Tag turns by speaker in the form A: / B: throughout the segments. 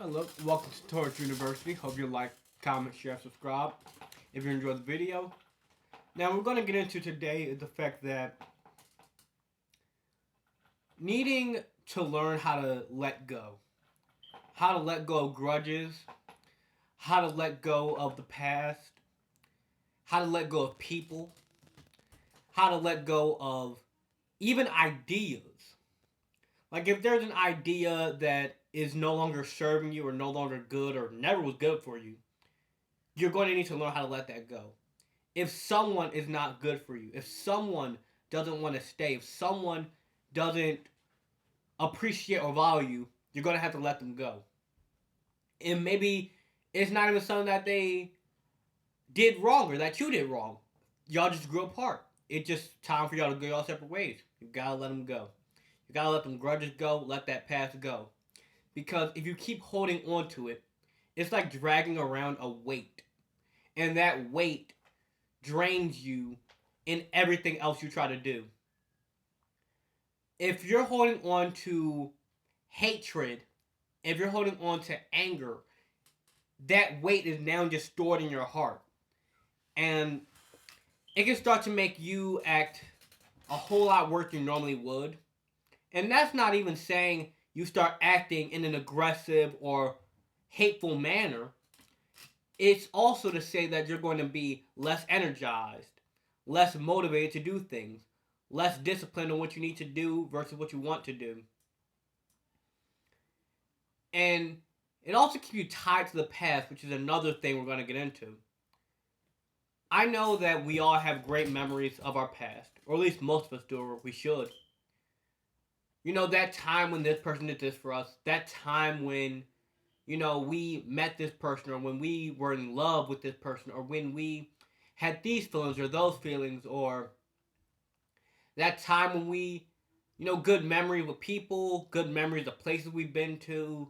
A: Hello, welcome to Torch University. Hope you like, comment, share, subscribe if you enjoyed the video. Now, we're going to get into today is the fact that needing to learn how to let go. How to let go of grudges, how to let go of the past, how to let go of people, how to let go of even ideas. Like, if there's an idea that is no longer serving you or no longer good or never was good for you, you're going to need to learn how to let that go. If someone is not good for you, if someone doesn't want to stay, if someone doesn't appreciate or value you, you're going to have to let them go. And maybe it's not even something that they did wrong or that you did wrong. Y'all just grew apart. It's just time for y'all to go y'all separate ways. You gotta let them go. You gotta let them grudges go, let that past go. Because if you keep holding on to it, it's like dragging around a weight. And that weight drains you in everything else you try to do. If you're holding on to hatred, if you're holding on to anger, that weight is now just stored in your heart. And it can start to make you act a whole lot worse than you normally would. And that's not even saying you start acting in an aggressive or hateful manner. It's also to say that you're going to be less energized, less motivated to do things, less disciplined on what you need to do versus what you want to do. And it also keeps you tied to the past, which is another thing we're going to get into. I know that we all have great memories of our past, or at least most of us do, or we should. You know, that time when this person did this for us, that time when, we met this person, or when we were in love with this person, or when we had these feelings or those feelings, or that time when we, good memories with people, good memories of places we've been to.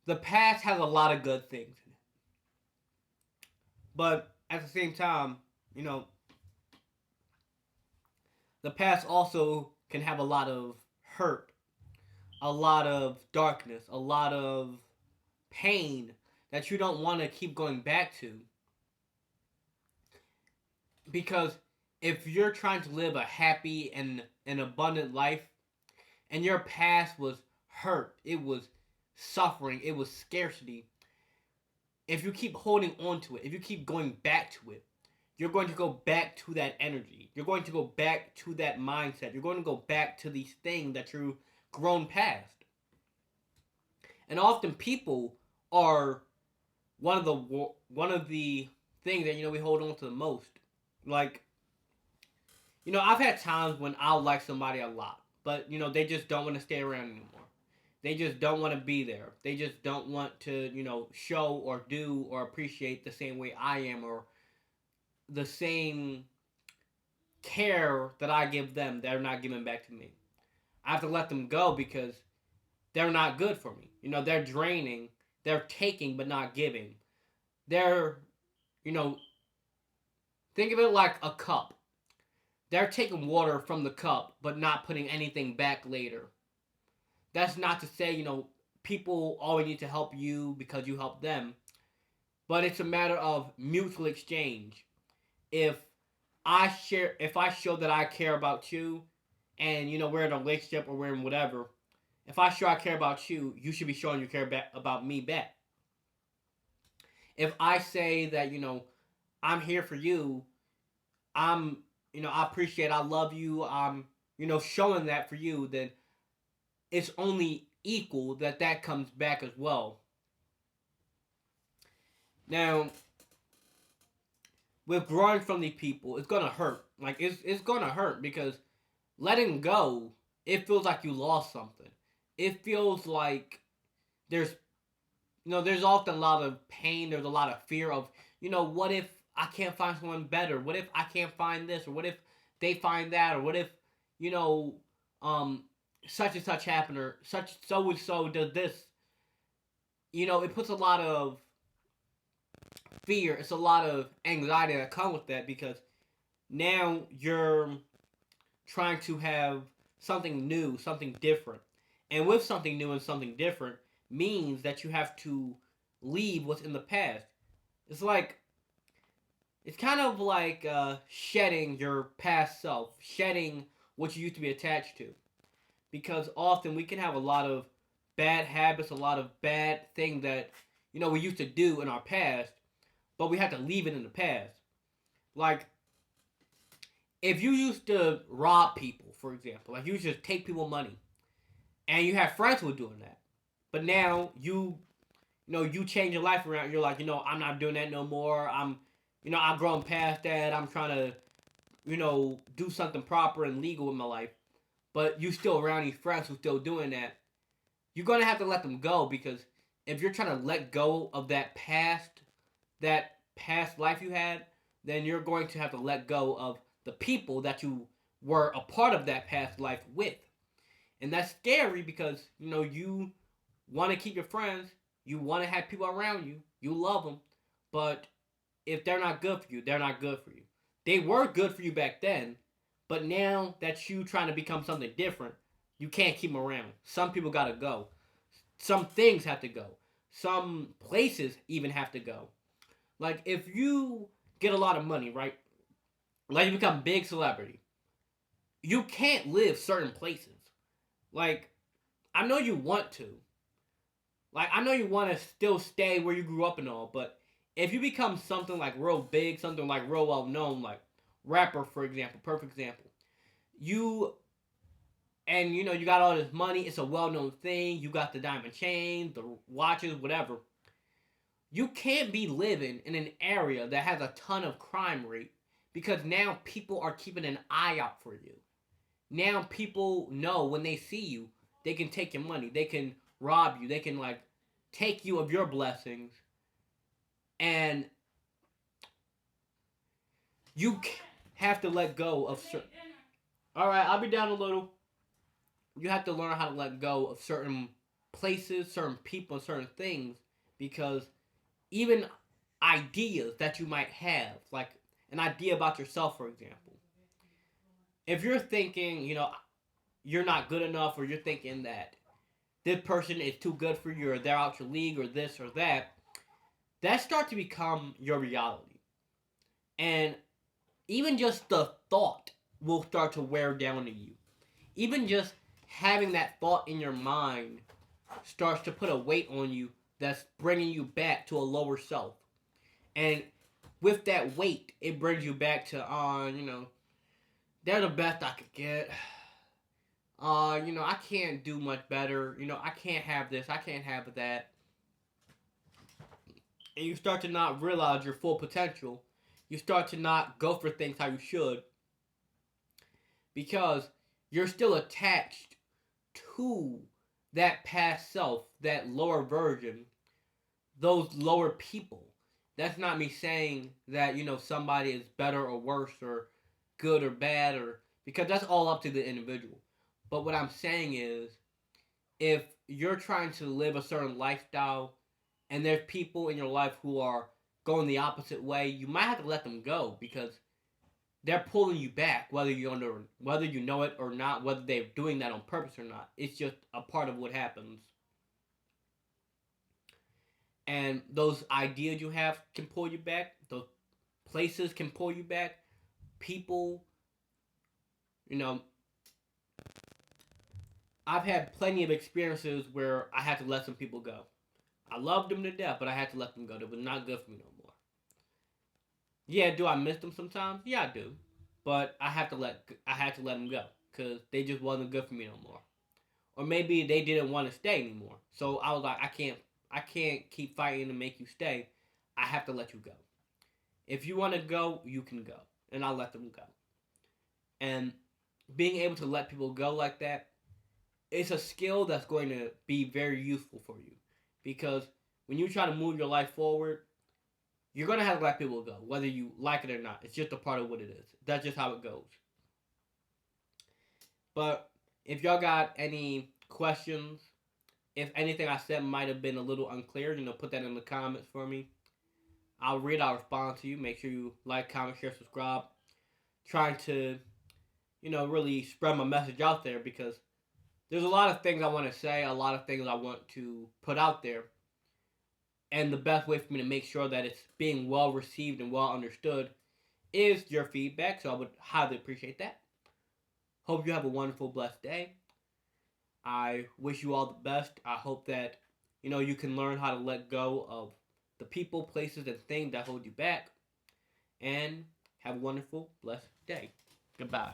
A: The past has a lot of good things in it. But at the same time, you know, the past also can have a lot of hurt, a lot of darkness, a lot of pain that you don't want to keep going back to. Because if you're trying to live a happy and an abundant life, and your past was hurt, it was suffering, it was scarcity, if you keep holding on to it, if you keep going back to it, you're going to go back to that energy. You're going to go back to that mindset. You're going to go back to these things that you've grown past. And often people are one of the things that we hold on to the most. Like, I've had times when I'll like somebody a lot, but they just don't want to stay around anymore. They just don't want to be there. They just don't want to, show or do or appreciate the same way I am, or the same care that I give them, they're not giving back to me. I have to let them go because they're not good for me. They're draining, they're taking but not giving. They're, you know, think of it like a cup. They're taking water from the cup but not putting anything back later. That's not to say, people always need to help you because you help them, but it's a matter of mutual exchange. If if I show that I care about you, and we're in a relationship or we're in whatever, if I show I care about you, you should be showing you care about me back. If I say that I'm here for you, I'm I appreciate, I love you, I'm showing that for you, then it's only equal that that comes back as well. Now, with growing from these people, it's gonna hurt. Like, it's gonna hurt because letting go, it feels like you lost something. It feels like there's there's often a lot of pain. There's a lot of fear of what if I can't find someone better? What if I can't find this? Or what if they find that? Or what if you know um such and such happened, or such so and so does this? It puts a lot of fear. It's a lot of anxiety that comes with that because now you're trying to have something new, something different. And with something new and something different, means that you have to leave what's in the past. It's like it's kind of like shedding your past self, shedding what you used to be attached to. Because often we can have a lot of bad habits, a lot of bad things that we used to do in our past, but we have to leave it in the past. Like if you used to rob people, for example, like you used to take people money, and you have friends who are doing that, but now you change your life around. You're like, I'm not doing that no more. I've grown past that. I'm trying to, do something proper and legal with my life. But you still around these friends who still doing that. You're gonna have to let them go because if you're trying to let go of that past life you had, then you're going to have to let go of the people that you were a part of that past life with. And that's scary because, you want to keep your friends, you want to have people around you, you love them, but if they're not good for you, they're not good for you. They were good for you back then, but now that you trying to become something different, you can't keep them around. Some people gotta go. Some things have to go. Some places even have to go. Like if you get a lot of money, right? Like you become a big celebrity, you can't live certain places. Like I know you want to. Like I know you want to still stay where you grew up and all, but if you become something like real big, something like real well known, like rapper for example, perfect example. You you got all this money. It's a well known thing. You got the diamond chain, the watches, whatever. You can't be living in an area that has a ton of crime rate because now people are keeping an eye out for you. Now people know when they see you, they can take your money, they can rob you, they can like take you of your blessings, and you have to let go of certain. All right, I'll be down a little. You have to learn how to let go of certain places, certain people, certain things because even ideas that you might have, like an idea about yourself, for example, if you're thinking, you're not good enough, or you're thinking that this person is too good for you, or they're out your league, or this or that starts to become your reality. And even just the thought will start to wear down to you. Even just having that thought in your mind starts to put a weight on you that's bringing you back to a lower self. And with that weight, it brings you back to, they're the best I could get. I can't do much better. I can't have this, I can't have that. And you start to not realize your full potential. You start to not go for things how you should because you're still attached to that past self, that lower version, those lower people. That's not me saying that, somebody is better or worse or good or bad or because that's all up to the individual. But what I'm saying is if you're trying to live a certain lifestyle and there's people in your life who are going the opposite way, you might have to let them go because they're pulling you back, whether you know it or not, whether they're doing that on purpose or not. It's just a part of what happens. And those ideas you have can pull you back. Those places can pull you back. People, you know, I've had plenty of experiences where I had to let some people go. I loved them to death, but I had to let them go. They were not good for me no more. Yeah, do I miss them sometimes? Yeah, I do. But I had to let them go because they just wasn't good for me no more. Or maybe they didn't want to stay anymore. So I was like, I can't keep fighting to make you stay. I have to let you go. If you want to go, you can go, and I'll let them go. And being able to let people go like that, it's a skill that's going to be very useful for you because when you try to move your life forward, you're gonna have to let people go, whether you like it or not. It's just a part of what it is. That's just how it goes. But if y'all got any questions, if anything I said might have been a little unclear, put that in the comments for me. I'll read, I'll respond to you. Make sure you like, comment, share, subscribe. Trying to, really spread my message out there because there's a lot of things I want to say, a lot of things I want to put out there. And the best way for me to make sure that it's being well received and well understood is your feedback. So I would highly appreciate that. Hope you have a wonderful, blessed day. I wish you all the best. I hope that you can learn how to let go of the people, places, and things that hold you back. And have a wonderful, blessed day. Goodbye.